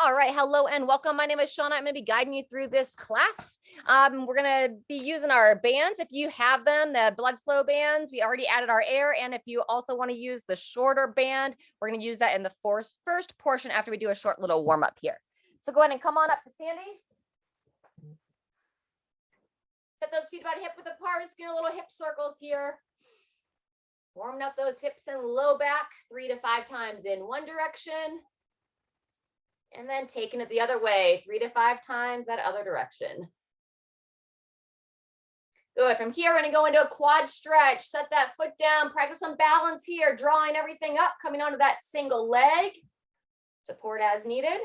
All right, hello and welcome. My name is Shauna. I'm going to be guiding you through this class. We're going to be using our bands. If you have them, the blood flow bands, we already added our air. And if you also want to use the shorter band, we're going to use that in the first portion after we do a short little warm up here. So go ahead and come on up to standing. Set those feet about hip width apart. Just getting a little hip circles here. Warming up those hips and low back 3 to 5 times in one direction. And then taking it the other way, 3 to 5 times that other direction. Good. From here, we're going to go into a quad stretch. Set that foot down. Practice some balance here, drawing everything up, coming onto that single leg. Support as needed.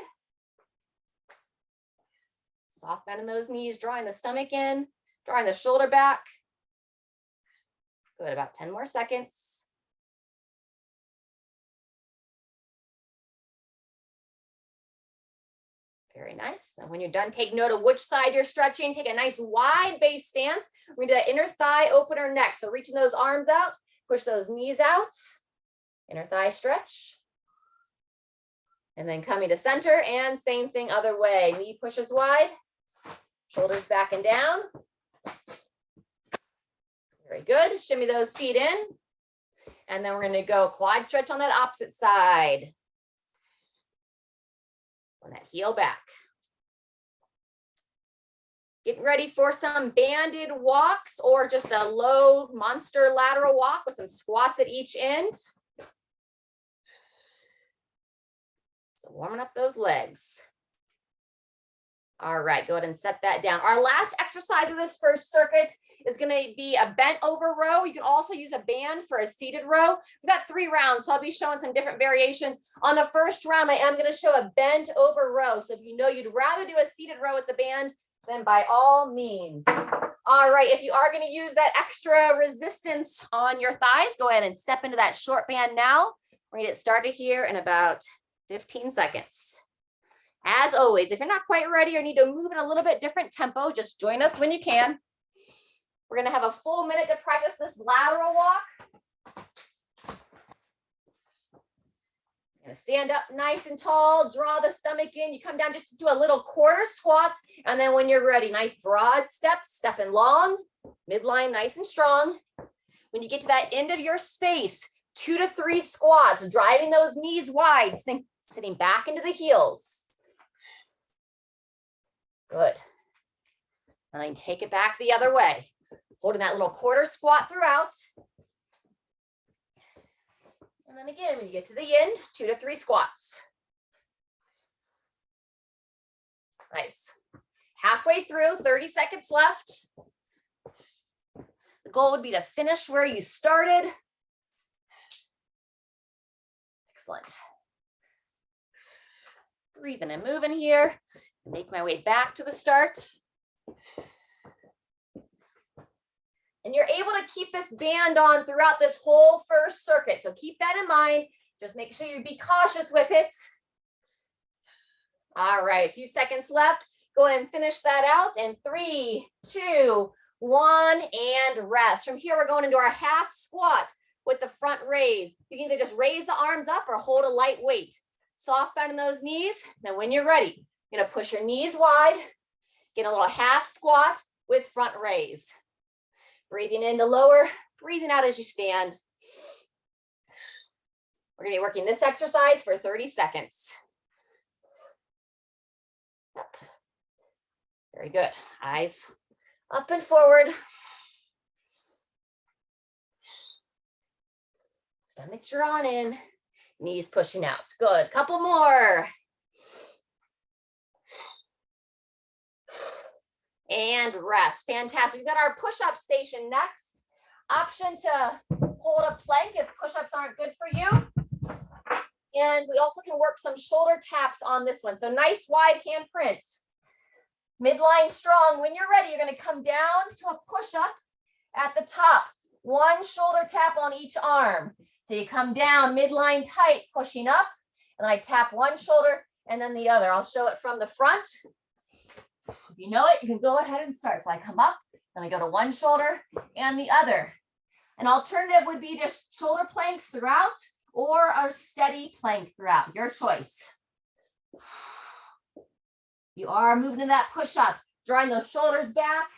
Soft bend in those knees, drawing the stomach in, drawing the shoulder back. Good. About 10 more seconds. Very nice. And when you're done, take note of which side you're stretching. Take a nice wide base stance. We're going to do that inner thigh opener next. So reaching those arms out, push those knees out, inner thigh stretch. And then coming to center and same thing other way. Knee pushes wide, shoulders back and down. Very good. Shimmy those feet in. And then we're going to go quad stretch on that opposite side. On that heel back. Getting ready for some banded walks or just a low monster lateral walk with some squats at each end. So warming up those legs. All right, go ahead and set that down. Our last exercise of this first circuit is going to be a bent over row. You can also use a band for a seated row. We've got 3 rounds, so I'll be showing some different variations. On the first round, I am going to show a bent over row. So if you know you'd rather do a seated row with the band, then by all means. All right, if you are going to use that extra resistance on your thighs, go ahead and step into that short band now. We're going to get started here in about 15 seconds. As always, if you're not quite ready or need to move in a little bit different tempo, just join us when you can. We're going to have a full minute to practice this lateral walk. Going to stand up nice and tall, draw the stomach in. You come down just to do a little quarter squat. And then when you're ready, nice broad steps, stepping long, midline nice and strong. When you get to that end of your space, 2 to 3 squats, driving those knees wide, sitting back into the heels. Good. And then take it back the other way. Holding that little quarter squat throughout. And then again, when you get to the end, 2 to 3 squats. Nice. Halfway through, 30 seconds left. The goal would be to finish where you started. Excellent. Breathing and moving here. Make my way back to the start. And you're able to keep this band on throughout this whole first circuit. So keep that in mind. Just make sure you be cautious with it. All right, a few seconds left. Go ahead and finish that out in 3, 2, 1, and rest. From here, we're going into our half squat with the front raise. You can either just raise the arms up or hold a light weight. Soft bend in those knees. Then when you're ready, you're going to push your knees wide, get a little half squat with front raise. Breathing in to lower, breathing out as you stand. We're going to be working this exercise for 30 seconds. Up. Very good. Eyes up and forward. Stomach drawn in, knees pushing out. Good. Couple more. And rest. Fantastic. We've got our push-up station next. Option to hold a plank if push-ups aren't good for you. And we also can work some shoulder taps on this one. So nice wide handprint. Midline strong. When you're ready, you're going to come down to a push-up at the top. 1 shoulder tap on each arm. So you come down, midline tight, pushing up. And I tap 1 shoulder and then the other. I'll show it from the front. If you know it, you can go ahead and start. So I come up, then I go to 1 shoulder and the other. An alternative would be just shoulder planks throughout or a steady plank throughout, your choice. You are moving in that push-up, drawing those shoulders back,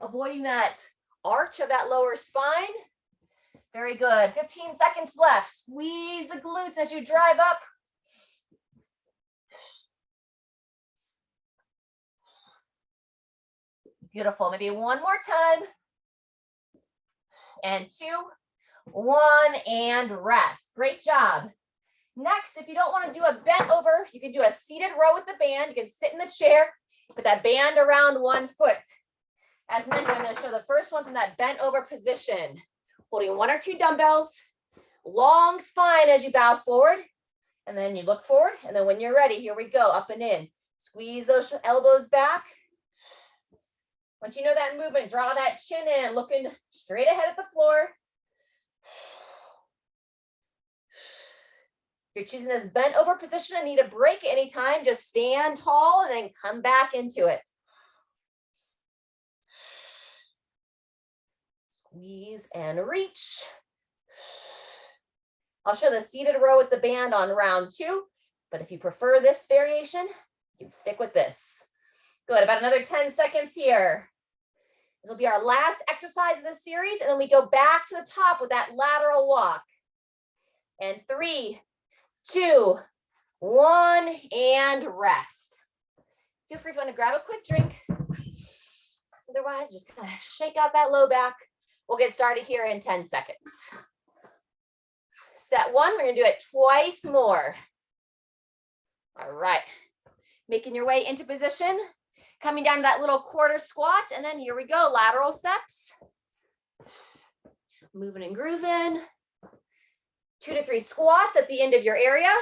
avoiding that arch of that lower spine. Very good. 15 seconds left. Squeeze the glutes as you drive up. Beautiful. Maybe one more time. And 2, 1, and rest. Great job. Next, if you don't want to do a bent over, you can do a seated row with the band. You can sit in the chair, put that band around one foot. As mentioned, I'm going to show the first one from that bent over position. Holding 1 or 2 dumbbells, long spine as you bow forward, and then you look forward, and then when you're ready, here we go, up and in. Squeeze those elbows back. Once you know that movement, draw that chin in, looking straight ahead at the floor. If you're choosing this bent over position and need a break at any time, just stand tall and then come back into it. Squeeze and reach. I'll show the seated row with the band on round 2, but if you prefer this variation, you can stick with this. Good, about another 10 seconds here. This will be our last exercise of this series, and then we go back to the top with that lateral walk. And 3, 2, 1, and rest. Feel free if you want to grab a quick drink. Otherwise, just kind of shake out that low back. We'll get started here in 10 seconds. Set 1, we're going to do it twice more. All right. Making your way into position. Coming down to that little quarter squat, and then here we go, lateral steps. Moving and grooving. 2 to 3 squats at the end of your area.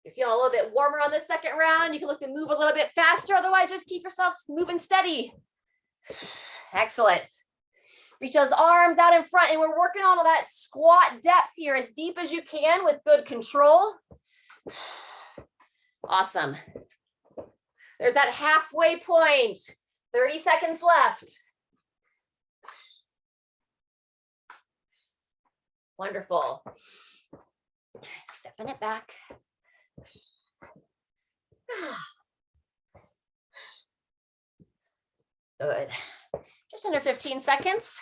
If you're feeling a little bit warmer on the second round, you can look to move a little bit faster. Otherwise, just keep yourself moving steady. Excellent. Reach those arms out in front, and we're working on all that squat depth here as deep as you can with good control. Awesome. There's that halfway point. 30 seconds left. Wonderful. Stepping it back. Good. Just under 15 seconds.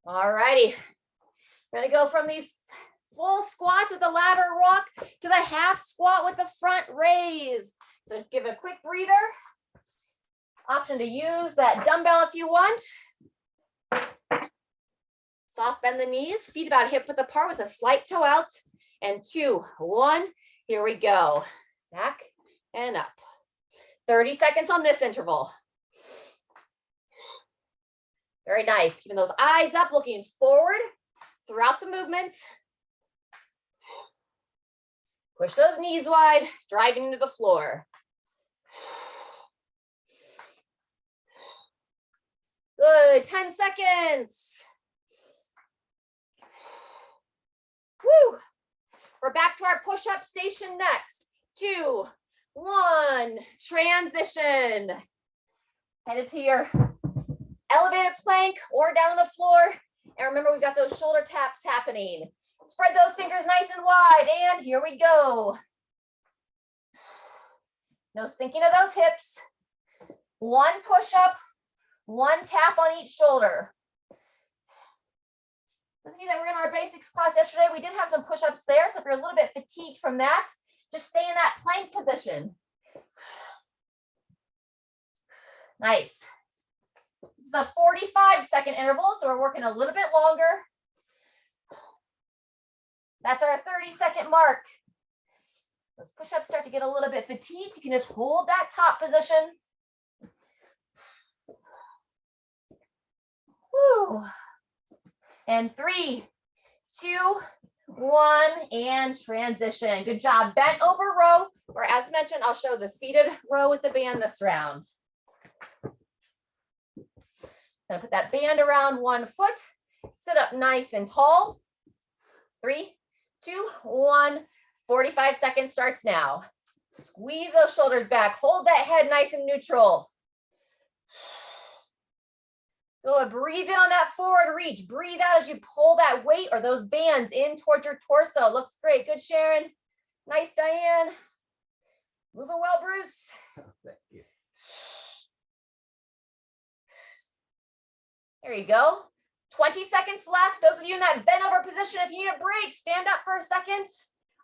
All righty. We're going to go from these full squats with the lateral walk to the half squat with the front raise. So give a quick breather. Option to use that dumbbell if you want. Soft bend the knees, feet about hip width apart with a slight toe out. And 2, 1, here we go. Back and up. 30 seconds on this interval. Very nice. Keeping those eyes up, looking forward throughout the movement. Push those knees wide, driving into the floor. Good, 10 seconds. Woo! We're back to our push-up station next. 2, 1, transition. Headed to your elevated plank or down on the floor. And remember, we've got those shoulder taps happening. Spread those fingers nice and wide, and here we go. No sinking of those hips. 1 push-up, 1 tap on each shoulder. Those of you that were in our basics class yesterday, we did have some push-ups there, so if you're a little bit fatigued from that, just stay in that plank position. Nice. This is a 45-second interval, so we're working a little bit longer. That's our 30-second mark. Those push-ups start to get a little bit fatigued. You can just hold that top position. Woo. And 3, 2, 1, and transition. Good job. Bent over row, or as mentioned, I'll show the seated row with the band this round. Gonna put that band around 1 foot. Sit up nice and tall. 3, 2, 1. 45 seconds starts now. Squeeze those shoulders back. Hold that head nice and neutral. Good. Breathe in on that forward reach. Breathe out as you pull that weight or those bands in towards your torso. Looks great. Good, Sharon. Nice, Diane. Moving well, Bruce. Thank you. There you go. 20 seconds left. Those of you in that bent over position, if you need a break, stand up for a second.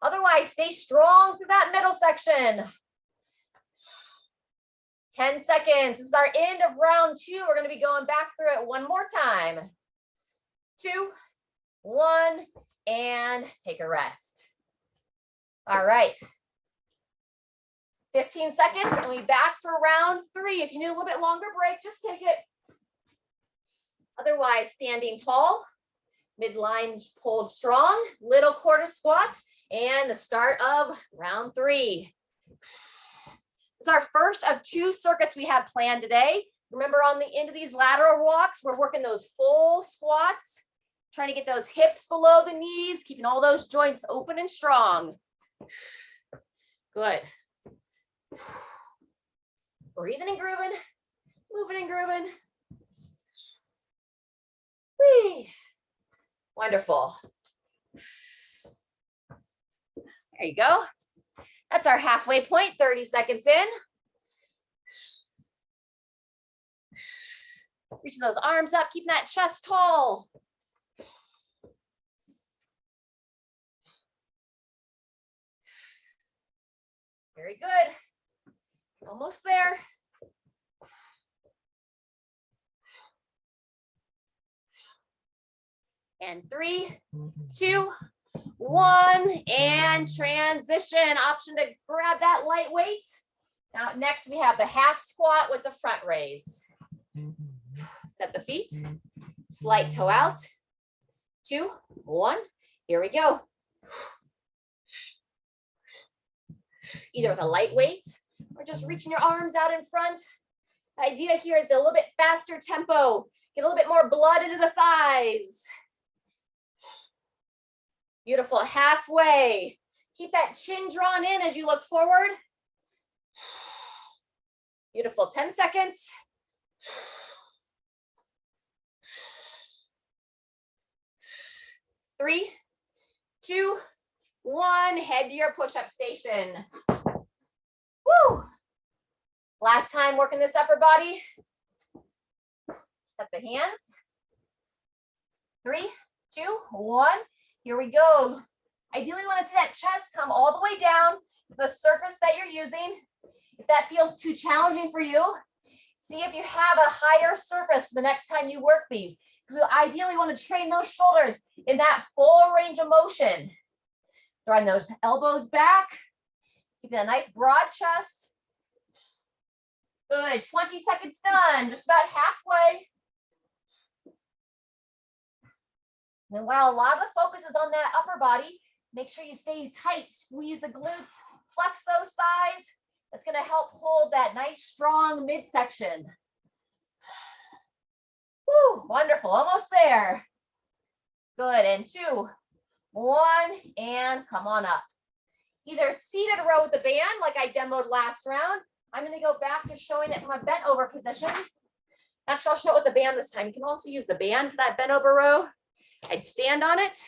Otherwise, stay strong through that middle section. 10 seconds. This is our end of round 2. We're going to be going back through it one more time. 2, 1, and take a rest. All right. 15 seconds, and we'll be back for round 3. If you need a little bit longer break, just take it. Otherwise, standing tall, midline pulled strong, little quarter squat, and the start of round 3. It's our first of 2 circuits we have planned today. Remember, on the end of these lateral walks, we're working those full squats, trying to get those hips below the knees, keeping all those joints open and strong. Good. Breathing and grooving, moving and grooving. Whee. Wonderful. There you go. That's our halfway point, 30 seconds in. Reaching those arms up, keeping that chest tall. Very good. Almost there. And 3, 2, 1, and transition. Option to grab that light weight. Now next we have the half squat with the front raise. Set the feet, slight toe out. 2, 1, here we go. Either with a light weight or just reaching your arms out in front. The idea here is a little bit faster tempo. Get a little bit more blood into the thighs. Beautiful, halfway. Keep that chin drawn in as you look forward. Beautiful, 10 seconds. Three, 2, 1, head to your push-up station. Woo! Last time working this upper body. Set the hands. 3, 2, 1. Here we go. Ideally, you want to see that chest come all the way down to the surface that you're using. If that feels too challenging for you, see if you have a higher surface for the next time you work these. Because we ideally want to train those shoulders in that full range of motion. Throwing those elbows back. Keeping a nice broad chest. Good. 20 seconds done. Just about halfway. And while a lot of the focus is on that upper body, make sure you stay tight. Squeeze the glutes. Flex those thighs. That's going to help hold that nice, strong midsection. Woo, wonderful. Almost there. Good. And 2, 1, and come on up. Either seated row with the band like I demoed last round. I'm going to go back to showing it from a bent over position. Actually, I'll show it with the band this time. You can also use the band for that bent over row. I'd stand on it.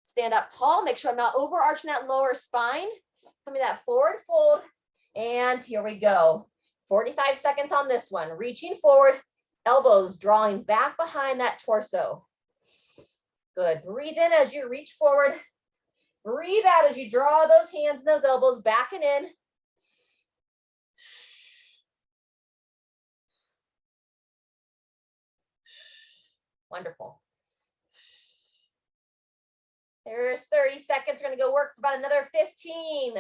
Stand up tall. Make sure I'm not overarching that lower spine. Give me that forward fold. And here we go. 45 seconds on this one. Reaching forward. Elbows drawing back behind that torso. Good. Breathe in as you reach forward. Breathe out as you draw those hands and those elbows back and in. Wonderful. There's 30 seconds. We're going to go work for about another 15.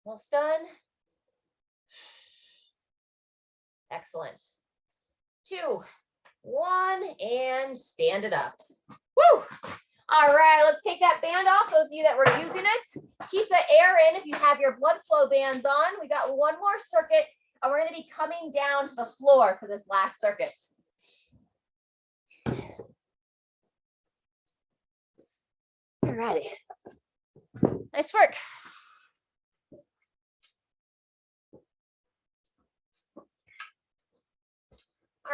Almost done. Excellent. 2, 1, and stand it up. Woo! All right, let's take that band off. Those of you that were using it, keep the air in if you have your blood flow bands on. We got one more circuit, and we're going to be coming down to the floor for this last circuit. All righty. Nice work.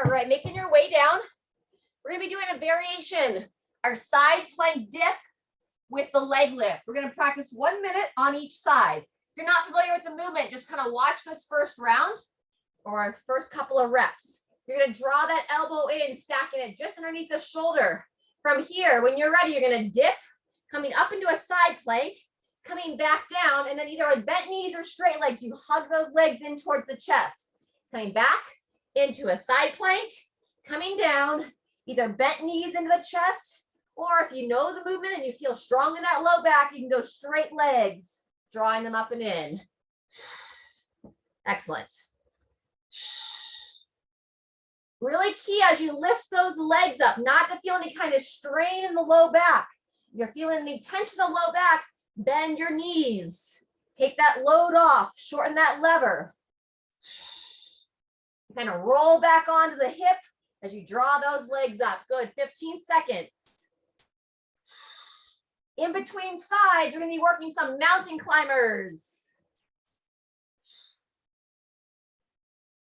All right, making your way down. We're gonna be doing a variation, our side plank dip with the leg lift. We're gonna practice 1 minute on each side. If you're not familiar with the movement, just kind of watch this first round or our first couple of reps. You're gonna draw that elbow in, stacking it just underneath the shoulder. From here, when you're ready, you're gonna dip, coming up into a side plank, coming back down, and then either with bent knees or straight legs, you hug those legs in towards the chest. Coming back into a side plank, coming down, either bent knees into the chest, or if you know the movement and you feel strong in that low back, you can go straight legs, drawing them up and in. Excellent. Really key as you lift those legs up, not to feel any kind of strain in the low back. If you're feeling any tension in the low back, bend your knees. Take that load off, shorten that lever. Kind of roll back onto the hip as you draw those legs up. Good, 15 seconds. In between sides, you're gonna be working some mountain climbers.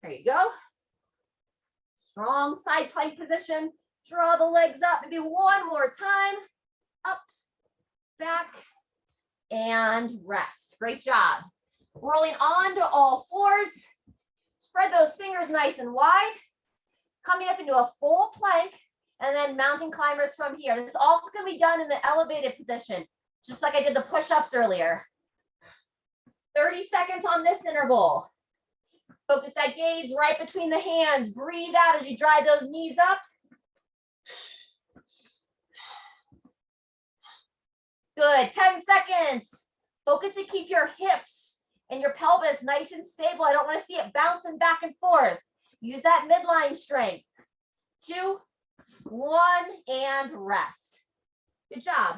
There you go. Strong side plank position. Draw the legs up. Maybe one more time. Up, back, and rest. Great job. Rolling onto all fours. Spread those fingers nice and wide. Coming up into a full plank, and then mountain climbers from here. This is also going to be done in the elevated position, just like I did the push-ups earlier. 30 seconds on this interval. Focus that gaze right between the hands. Breathe out as you drive those knees up. Good, 10 seconds. Focus to keep your hips and your pelvis nice and stable. I don't want to see it bouncing back and forth. Use that midline strength. 2, 1, and rest. Good job.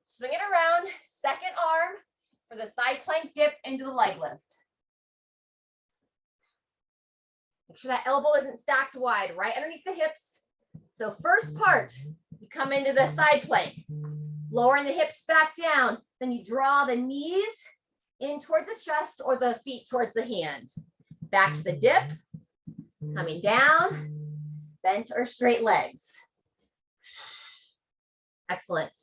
Swing it around, second arm for the side plank dip into the leg lift. Make sure that elbow isn't stacked wide, right underneath the hips. So first part, you come into the side plank, lowering the hips back down. Then you draw the knees in towards the chest or the feet towards the hand. Back to the dip, coming down, bent or straight legs. Excellent.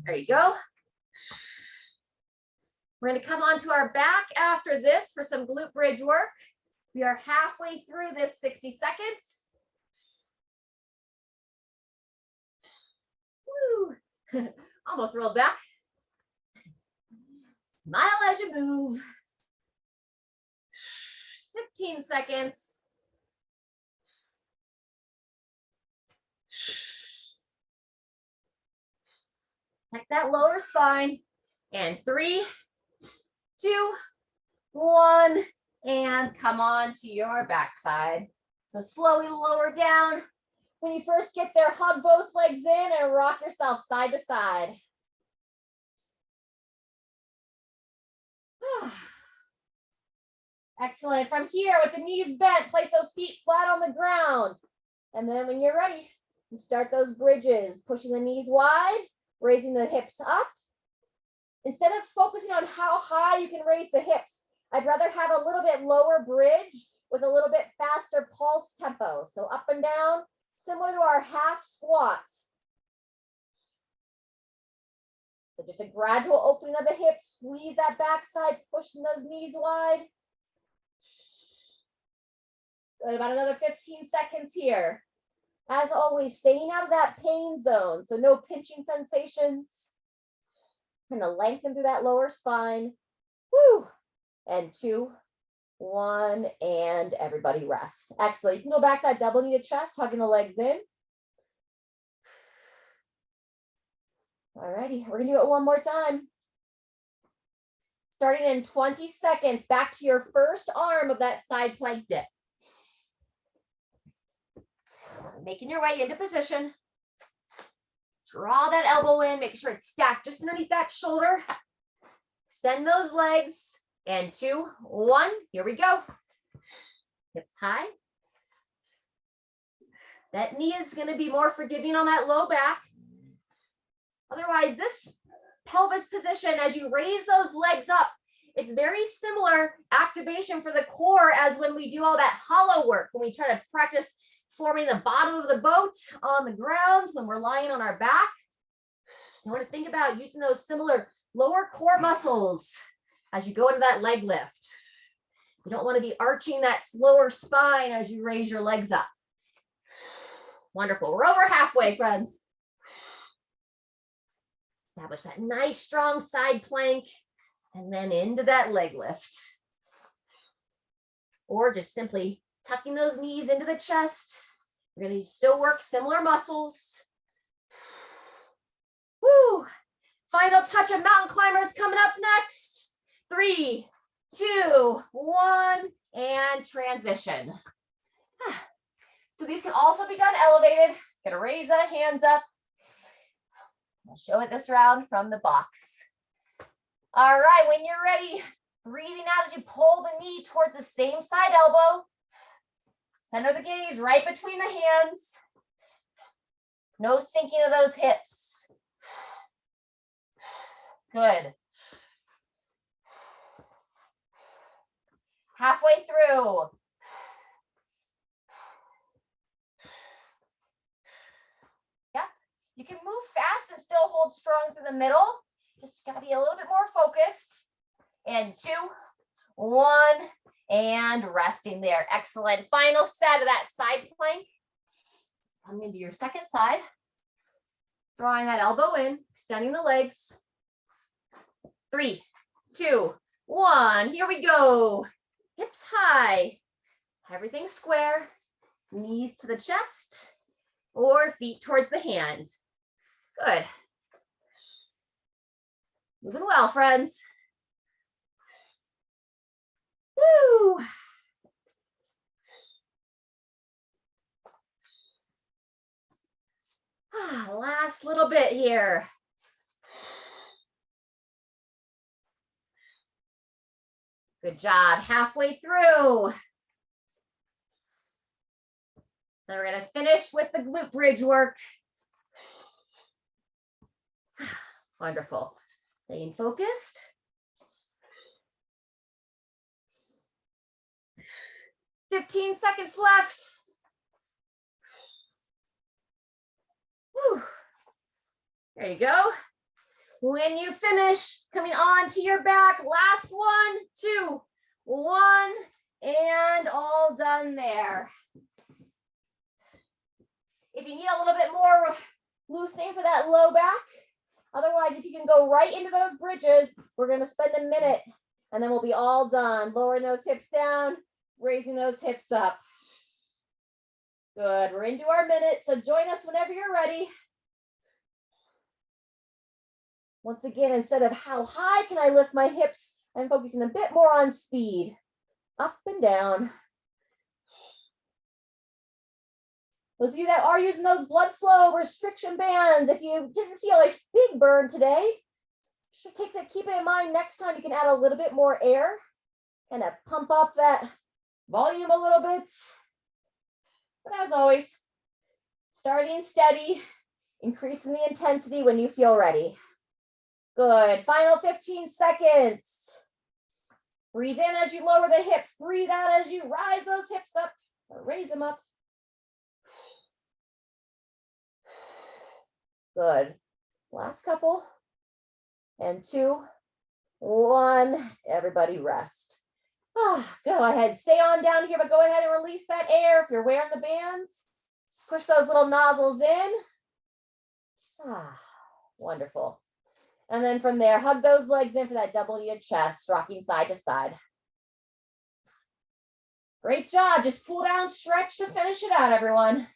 There you go. We're going to come onto our back after this for some glute bridge work. We are halfway through this 60 seconds. Woo! Almost rolled back. Smile as you move. 15 seconds. Check that lower spine. And 3, 2, 1, and come on to your backside. So slowly lower down. When you first get there, hug both legs in and rock yourself side to side. Excellent. From here, with the knees bent, place those feet flat on the ground. And then when you're ready, you start those bridges, pushing the knees wide, raising the hips up. Instead of focusing on how high you can raise the hips, I'd rather have a little bit lower bridge with a little bit faster pulse tempo. So up and down, similar to our half squat. So just a gradual opening of the hips, squeeze that backside, pushing those knees wide. Good, about another 15 seconds here. As always, staying out of that pain zone, so no pinching sensations. Kind of lengthen through that lower spine. Woo! And 2, 1, and everybody rest. Excellent. You can go back to that double kneed chest, hugging the legs in. All righty, we're gonna do it one more time. Starting in 20 seconds, back to your first arm of that side plank dip. So making your way into position. Draw that elbow in, make sure it's stacked just underneath that shoulder. Extend those legs. And 2, 1, here we go. Hips high. That knee is going to be more forgiving on that low back. Otherwise, this pelvis position, as you raise those legs up, It's very similar activation for the core as when we do all that hollow work, when we try to practice forming the bottom of the boat on the ground when we're lying on our back. So you want to think about using those similar lower core muscles as you go into that leg lift. You don't want to be arching that lower spine as you raise your legs up. Wonderful. We're over halfway, friends. Establish that nice, strong side plank and then into that leg lift. Or just simply tucking those knees into the chest. You're going to still work similar muscles. Woo! Final touch of mountain climbers coming up next. 3, 2, 1, and transition. So these can also be done elevated. Gonna raise the hands up. I'll show it this round from the box. All right, when you're ready, breathing out as you pull the knee towards the same side elbow. Center the gaze right between the hands. No sinking of those hips. Good. Halfway through. Yep. You can move fast and still hold strong through the middle. Just gotta be a little bit more focused. And 2, 1, and resting there. Excellent. Final set of that side plank. Come into your second side. Drawing that elbow in, extending the legs. 3, 2, 1. Here we go. Hips high. Everything square. Knees to the chest or feet towards the hand. Good. Moving well, friends. Woo! Last little bit here. Good job. Halfway through. Then we're going to finish with the glute bridge work. Wonderful. Staying focused. "15 seconds left. Whew. There you go. When you finish, coming on to your back, last 1, 2, 1, and all done there. If you need a little bit more loosening for that low back, otherwise, if you can go right into those bridges, we're going to spend a minute and then we'll be all done. Lowering those hips down, raising those hips up. Good. We're into our minute, so join us whenever you're ready. Once again, instead of how high can I lift my hips, I'm focusing a bit more on speed. Up and down. Those of you that are using those blood flow restriction bands, if you didn't feel a big burn today, should keep it in mind next time you can add a little bit more air and pump up that volume a little bit. But as always, starting steady, increasing the intensity when you feel ready. Good. Final 15 seconds. Breathe in as you lower the hips. Breathe out as you rise those hips up or raise them up. Good. Last couple. And 2, 1. Everybody rest. Go ahead. Stay on down here, but go ahead and release that air. If you're wearing the bands, push those little nozzles in. Wonderful. And then from there, hug those legs in for that double to your chest, rocking side to side. Great job. Just pull down, stretch to finish it out, everyone.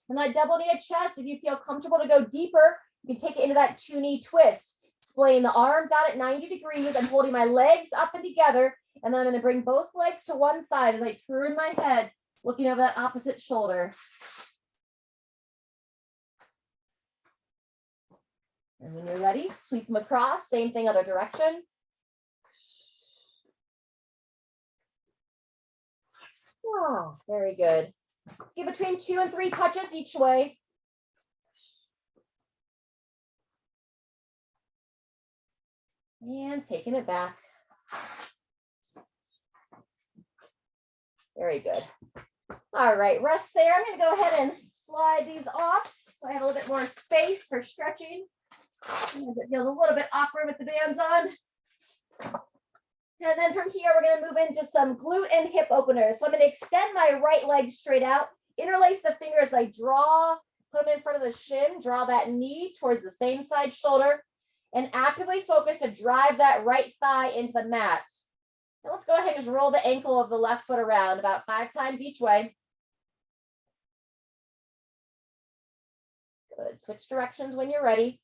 And that double knee chest, if you feel comfortable to go deeper, you can take it into that 2-knee twist. Splaying the arms out at 90 degrees. I'm holding my legs up and together. And then I'm going to bring both legs to one side as I turn my head, looking over that opposite shoulder. And when you're ready, sweep them across. Same thing, other direction. Oh, very good. Let's get between 2 and 3 touches each way. And taking it back. Very good. All right, rest there. I'm going to go ahead and slide these off so I have a little bit more space for stretching. It feels a little bit awkward with the bands on. And then from here, we're going to move into some glute and hip openers. So I'm going to extend my right leg straight out, interlace the fingers, I draw, put them in front of the shin, draw that knee towards the same side shoulder, and actively focus to drive that right thigh into the mat. Now let's go ahead and just roll the ankle of the left foot around about 5 times each way. Good. Switch directions when you're ready.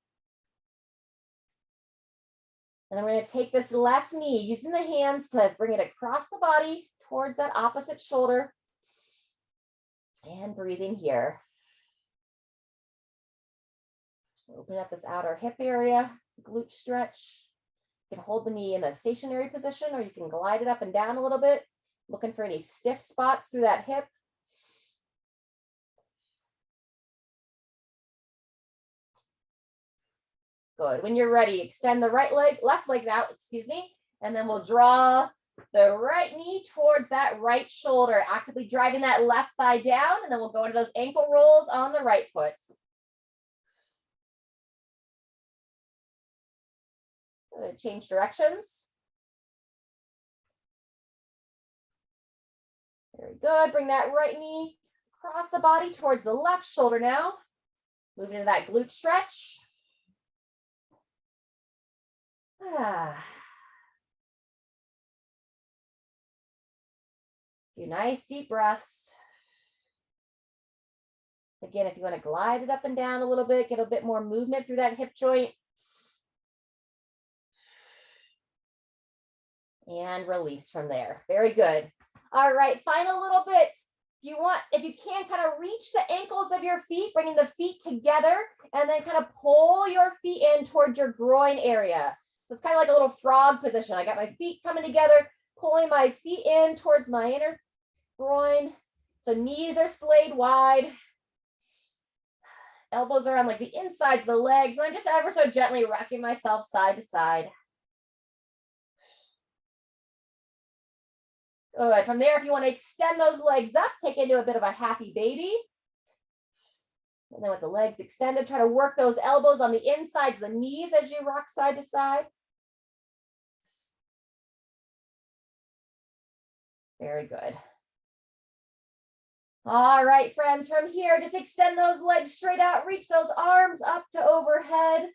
And then we're going to take this left knee, using the hands to bring it across the body towards that opposite shoulder. And breathing here. So open up this outer hip area, glute stretch. You can hold the knee in a stationary position, or you can glide it up and down a little bit, looking for any stiff spots through that hip. Good. When you're ready, extend the left leg out, excuse me, and then we'll draw the right knee towards that right shoulder, actively driving that left thigh down, and then we'll go into those ankle rolls on the right foot. Good. Change directions. Very good. Bring that right knee across the body towards the left shoulder now. Move into that glute stretch. Few nice deep breaths. Again, if you want to glide it up and down a little bit, get a bit more movement through that hip joint. And release from there. Very good. All right, final little bit. If you can, kind of reach the ankles of your feet, bringing the feet together, and then kind of pull your feet in towards your groin area. So it's kind of like a little frog position. I got my feet coming together, pulling my feet in towards my inner groin. So knees are splayed wide. Elbows are on like the insides of the legs. And I'm just ever so gently rocking myself side to side. All right, from there, if you want to extend those legs up, take it into a bit of a happy baby. And then with the legs extended, try to work those elbows on the insides of the knees as you rock side to side. Very good. All right, friends, from here, just extend those legs straight out, reach those arms up to overhead.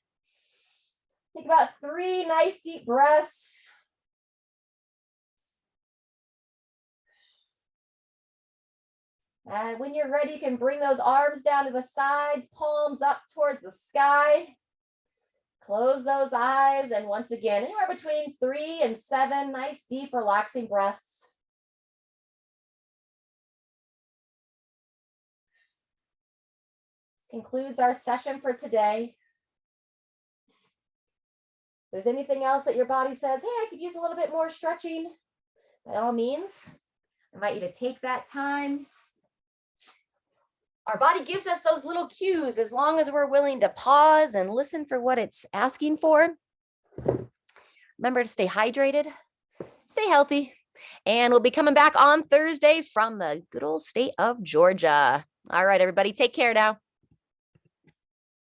Take about 3 nice deep breaths. And when you're ready, you can bring those arms down to the sides, palms up towards the sky. Close those eyes. And once again, anywhere between 3 and 7 nice, deep, relaxing breaths. This concludes our session for today. If there's anything else that your body says, hey, I could use a little bit more stretching, by all means, I invite you to take that time. Our body gives us those little cues as long as we're willing to pause and listen for what it's asking for. Remember to stay hydrated, stay healthy, and we'll be coming back on Thursday from the good old state of Georgia. All right, everybody, take care now.